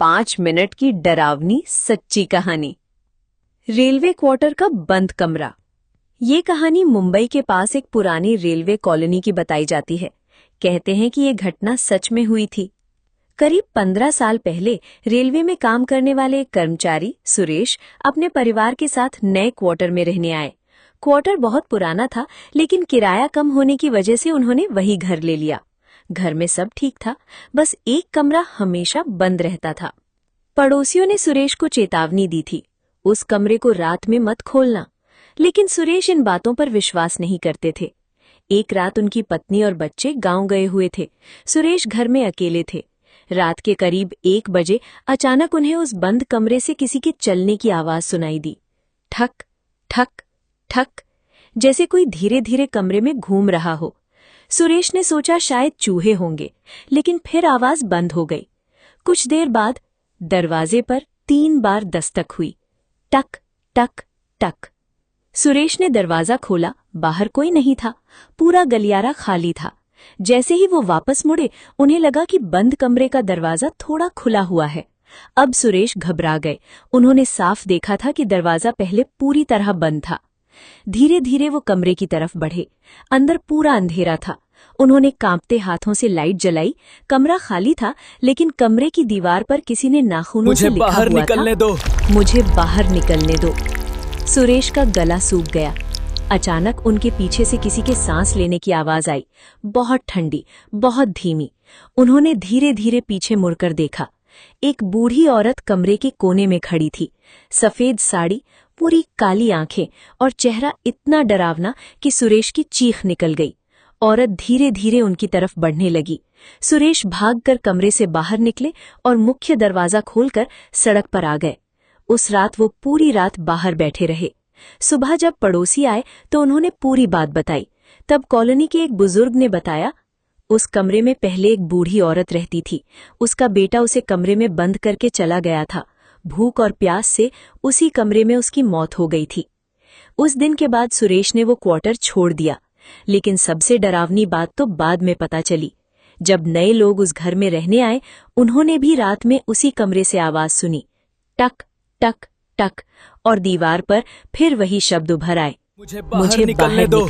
5 minute की डरावनी सच्ची कहानी। रेलवे क्वार्टर का बंद कमरा। ये कहानी मुंबई के पास एक पुरानी रेलवे कॉलोनी की बताई जाती है। कहते हैं कि ये घटना सच में हुई थी। करीब 15 साल पहले रेलवे में काम करने वाले एक कर्मचारी सुरेश अपने परिवार के साथ नए क्वार्टर में रहने आए। क्वार्टर बहुत पुराना था, लेकिन किराया कम होने की वजह से उन्होंने वही घर ले लिया। घर में सब ठीक था, बस एक कमरा हमेशा बंद रहता था। पड़ोसियों ने सुरेश को चेतावनी दी थी, उस कमरे को रात में मत खोलना, लेकिन सुरेश इन बातों पर विश्वास नहीं करते थे। एक रात उनकी पत्नी और बच्चे गांव गए हुए थे। सुरेश घर में अकेले थे। रात के करीब 1 बजे अचानक उन्हें उस बंद कमरे से किसी के चलने की आवाज सुनाई दी। ठक ठक ठक, जैसे कोई धीरे धीरे कमरे में घूम रहा हो। सुरेश ने सोचा शायद चूहे होंगे, लेकिन फिर आवाज बंद हो गई। कुछ देर बाद दरवाजे पर 3 बार दस्तक हुई। टक टक टक। सुरेश ने दरवाजा खोला, बाहर कोई नहीं था। पूरा गलियारा खाली था। जैसे ही वो वापस मुड़े, उन्हें लगा कि बंद कमरे का दरवाजा थोड़ा खुला हुआ है। अब सुरेश घबरा गए। उन्होंने साफ देखा था कि दरवाजा पहले पूरी तरह बंद था। धीरे धीरे वो कमरे की तरफ बढ़े। अंदर पूरा अंधेरा था। उन्होंने कांपते हाथों से लाइट जलाई। कमरा खाली था, लेकिन कमरे की दीवार पर किसी ने नाखूनों से लिखा हुआ था, मुझे बाहर निकलने दो। सुरेश का गला सूख गया। अचानक उनके पीछे से किसी के सांस लेने की आवाज आई, बहुत ठंडी, बहुत धीमी। उन्होंने धीरे धीरे पीछे मुड़कर देखा। एक बूढ़ी औरत कमरे के कोने में खड़ी थी। सफेद साड़ी, पूरी काली आंखें और चेहरा इतना डरावना कि सुरेश की चीख निकल गई। औरत धीरे धीरे उनकी तरफ बढ़ने लगी। सुरेश भागकर कमरे से बाहर निकले और मुख्य दरवाजा खोलकर सड़क पर आ गए। उस रात वो पूरी रात बाहर बैठे रहे। सुबह जब पड़ोसी आए तो उन्होंने पूरी बात बताई। तब कॉलोनी के एक बुजुर्ग ने बताया, उस कमरे में पहले एक बूढ़ी औरत रहती थी। उसका बेटा उसे कमरे में बंद करके चला गया था। भूख और प्यास से उसी कमरे में उसकी मौत हो गई थी। उस दिन के बाद सुरेश ने वो क्वार्टर छोड़ दिया। लेकिन सबसे डरावनी बात तो बाद में पता चली। जब नए लोग उस घर में रहने आए, उन्होंने भी रात में उसी कमरे से आवाज सुनी, टक टक टक, और दीवार पर फिर वही शब्द उभर आए, मुझे बाहर निकलने दो।